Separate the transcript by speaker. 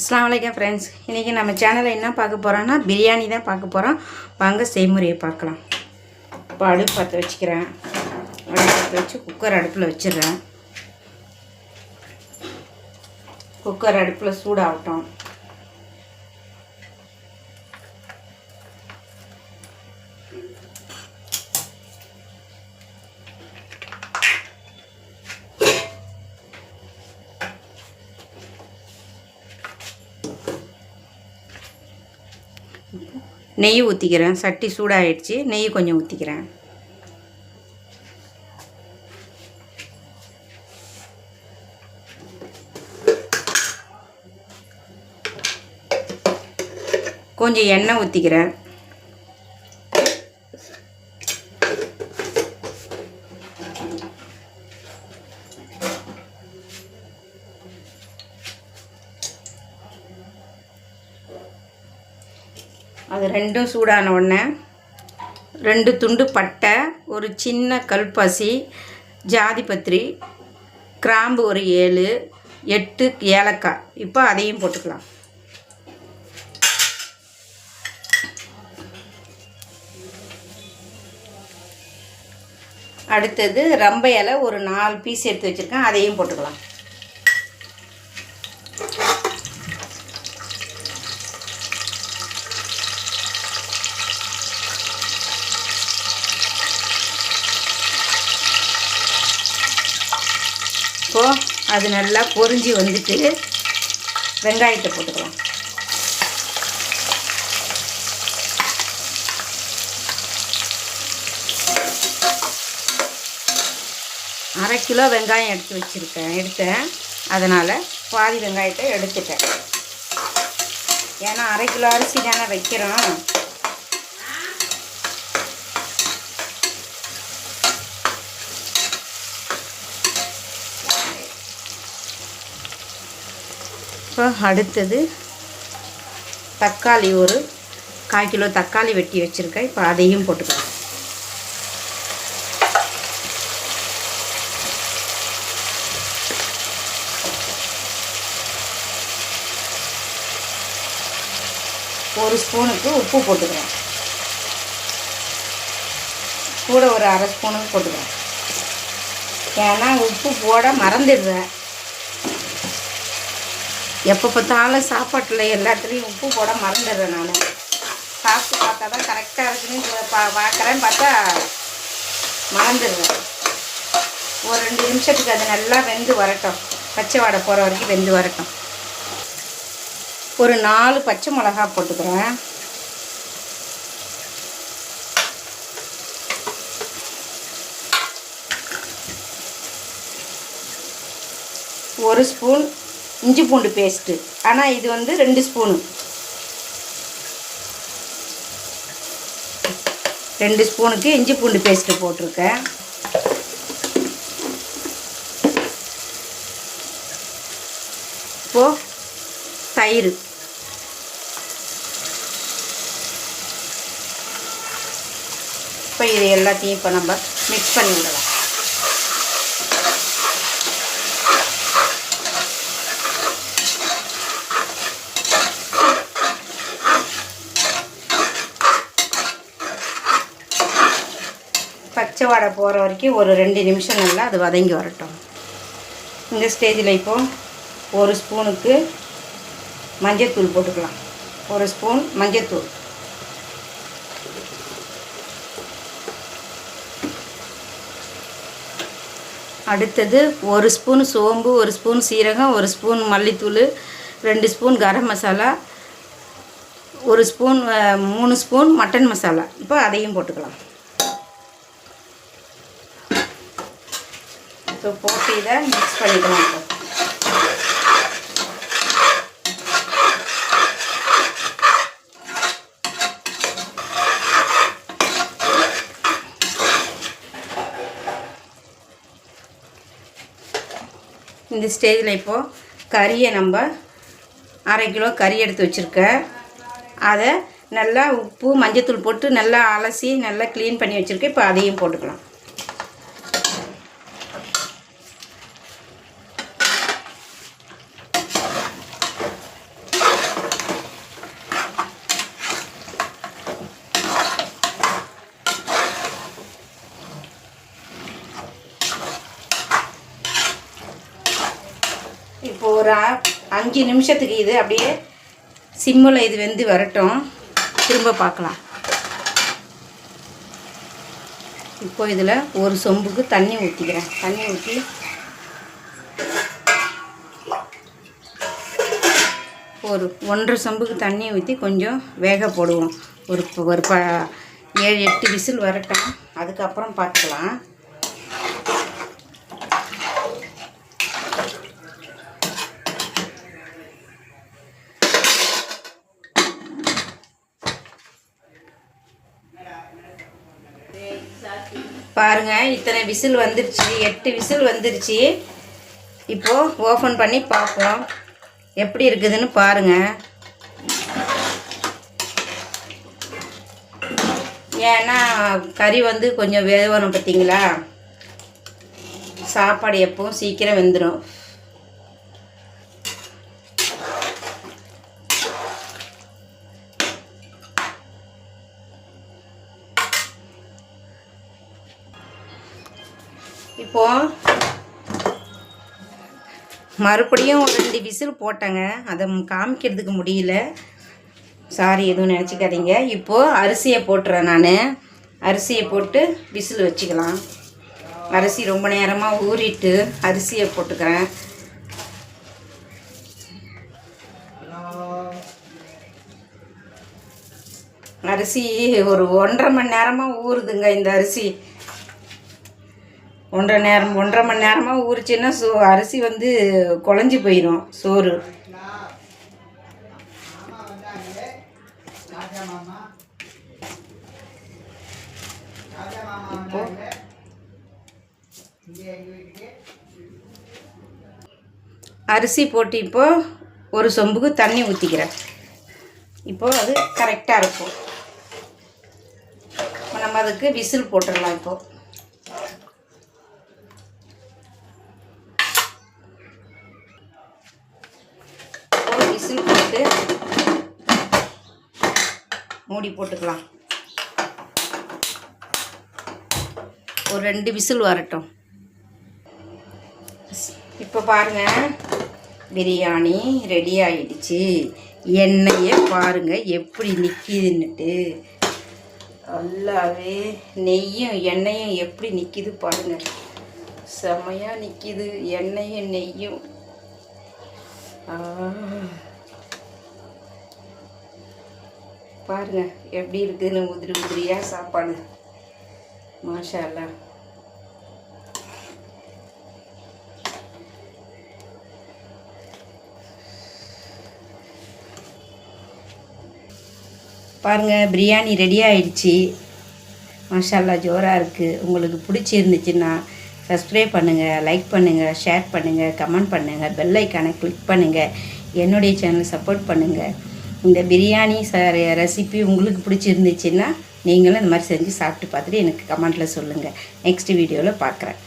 Speaker 1: அஸ்ஸலாமு அலைக்கும் ஃப்ரெண்ட்ஸ். இன்றைக்கி நம்ம சேனலில் என்ன பார்க்க போகிறோன்னா பிரியாணி தான் பார்க்க போகிறோம். வாங்க செய்முறையை பார்க்கலாம். இப்போ அடுப்பு பற்ற வச்சுக்கிறேன். அடுப்பு பற்ற வச்சு குக்கர் அடுப்பில் வச்சிடுறேன். குக்கர் அடுப்பில் சூடாகட்டும். நெய் ஊற்றிக்கிறேன். சட்டி சூடாகிடுச்சு. நெய் கொஞ்சம் ஊற்றிக்கிறேன். கொஞ்சம் எண்ணெய் ஊற்றிக்கிறேன். அது ரெண்டும் சூடான உடனே 2 துண்டு பட்டை, ஒரு சின்ன கல்பாசி, ஜாதிபத்திரி, கிராம்பு ஒரு 7, 8 ஏலக்காய். இப்போ அதையும் போட்டுக்கலாம். அடுத்தது ரம்ப இலை ஒரு 4 பீஸ் எடுத்து வச்சுருக்கேன். அதையும் போட்டுக்கலாம். இப்போது அது நல்லா பொரிஞ்சு வந்துட்டு வெங்காயத்தை போட்டுக்கலாம். அரை கிலோ வெங்காயம் எடுத்தேன். அதனால் பாதி வெங்காயத்தை எடுத்துட்டேன். ஏன்னா அரை கிலோ அரிசி தானே வைக்கிறோம். இப்போ அடுத்தது தக்காளி ஒரு 1/4 கிலோ தக்காளி வெட்டி வச்சுருக்கேன். இப்போ அதையும் போட்டுக்கலாம். ஒரு ஸ்பூனுக்கு உப்பு போட்டுக்கிறேன். கூட ஒரு அரை ஸ்பூனுக்கு போட்டுக்கிறேன். ஏன்னா உப்பு போட மறந்துடுறேன். எப்போ பார்த்தாலும் சாப்பாட்டில் எல்லாத்துலேயும் உப்பு போட மறந்துடுறேன். நான் சாப்பிட்டு பார்த்தா தான் கரெக்டாக இருக்குன்னு பார்க்குறேன். பார்த்தா மறந்துடுறேன். ஒரு 2 நிமிஷத்துக்கு அது நல்லா வெந்து வரட்டும். பச்சை வாடை போகிற வரைக்கும் வெந்து வரட்டும். ஒரு 4 பச்சை மிளகா போட்டுக்கிறேன். ஒரு ஸ்பூன் இஞ்சி பூண்டு பேஸ்ட்டு. ஆனால் இது வந்து 2 ஸ்பூனு. 2 ஸ்பூனுக்கு இஞ்சி பூண்டு பேஸ்ட்டு போட்டிருக்கேன். இப்போது தயிர். இப்போ இது எல்லாத்தையும் இப்போ நம்ம மிக்ஸ் பண்ணி விடலாம். பச்சை வாடை போகிற வரைக்கும் ஒரு 2 நிமிஷம் நல்லா அது வதங்கி வரட்டும். இந்த ஸ்டேஜில் இப்போது ஒரு ஸ்பூனுக்கு மஞ்சத்தூள் போட்டுக்கலாம். ஒரு ஸ்பூன் மஞ்சத்தூள். அடுத்தது ஒரு ஸ்பூன் சோம்பு, ஒரு ஸ்பூன் சீரகம், ஒரு ஸ்பூன் மல்லித்தூள், 2 ஸ்பூன் கரம் மசாலா, ஒரு ஸ்பூன் 3 ஸ்பூன் மட்டன் மசாலா. இப்போ அதையும் போட்டுக்கலாம். இப்போ போட்டு இதை மிக்ஸ் பண்ணிக்கலாம். இந்த ஸ்டேஜில் இப்போது கறியை நம்ம 1/2 கிலோ கறி எடுத்து வச்சுருக்கேன். அதை நல்லா உப்பு மஞ்சத்தூள் போட்டு நல்லா அலசி நல்லா க்ளீன் பண்ணி வச்சுருக்கேன். இப்போ அதையும் போட்டுக்கலாம். 5 நிமிஷத்துக்கு இது அப்படியே சிம்மில் இது வெந்து வரட்டும். திரும்ப பார்க்கலாம். இப்போ இதில் ஒரு சொம்புக்கு தண்ணி ஊற்றிக்கிறேன். தண்ணி ஊற்றி ஒரு 1.5 சொம்புக்கு தண்ணி ஊற்றி கொஞ்சம் வேக போடுவோம். ஒரு 7-8 விசில் வரட்டும். அதுக்கப்புறம் பார்த்துக்கலாம். பாருங்கள், இத்தனை விசில் வந்துருச்சு. 8 விசில் வந்துருச்சு. இப்போது ஓப்பன் பண்ணி பார்ப்போம் எப்படி இருக்குதுன்னு பாருங்கள். ஏன்னா கறி வந்து கொஞ்சம் வேகணும் பார்த்தீங்களா. சாப்பாடு எப்பவும் சீக்கிரம் வெந்துடும். இப்போது மறுபடியும் 2 விசில் போட்டேங்க. அதை காமிக்கிறதுக்கு முடியல, சாரி, எதுவும் நினச்சிக்காதீங்க. இப்போது அரிசியை போட்டுறேன். நான் அரிசியை போட்டு விசில் வச்சுக்கலாம். அரிசி ரொம்ப நேரமாக ஊறிட்டு அரிசியை போட்டுக்கிறேன். அரிசி ஒரு 1.5 மணி நேரமாக ஊறுதுங்க. இந்த அரிசி 1.5 மணி நேரமாக ஊறிச்சுன்னா அரிசி வந்து குழஞ்சி போயிடும் சோறு. இப்போ அரிசி போட்டு இப்போ ஒரு சொம்புக்கு தண்ணி ஊற்றிக்கிறேன். இப்போது அது கரெக்டாக இருக்கும். நம்ம அதுக்கு விசில் போட்டுடலாம். இப்போது விசில் போட்டு மூடி போட்டுக்கலாம். ஒரு 2 விசில் வரட்டும். இப்போ பாருங்கள், பிரியாணி ரெடி ஆகிடுச்சு. எண்ணெயை பாருங்கள் எப்படி நிற்கிதுன்னுட்டு. நல்லாவே நெய்யும் எண்ணெயும் எப்படி நிற்கிது பாருங்கள். செம்மையாக நிற்கிது எண்ணெயும் நெய்யும். பாருங்கள் எப்படி இருக்குதுன்னு உதிரி உதிரியாக சாப்பாடு. மாஷா அல்லாஹ். பாருங்கள், பிரியாணி ரெடி ஆகிடுச்சு. மாஷா அல்லாஹ், ஜோராக இருக்குது. உங்களுக்கு பிடிச்சிருந்துச்சுன்னா சப்ஸ்கிரைப் பண்ணுங்கள், லைக் பண்ணுங்கள், ஷேர் பண்ணுங்கள், கமெண்ட் பண்ணுங்கள், பெல் ஐக்கானை கிளிக் பண்ணுங்கள். என்னுடைய சேனல் சப்போர்ட் பண்ணுங்கள். இந்த பிரியாணி ரெசிபி உங்களுக்கு பிடிச்சிருந்துச்சுன்னா நீங்களும் இந்த மாதிரி செஞ்சு சாப்பிட்டு பார்த்துட்டு எனக்கு கமெண்ட்டில் சொல்லுங்கள். நெக்ஸ்ட் வீடியோவில் பார்க்குறேன்.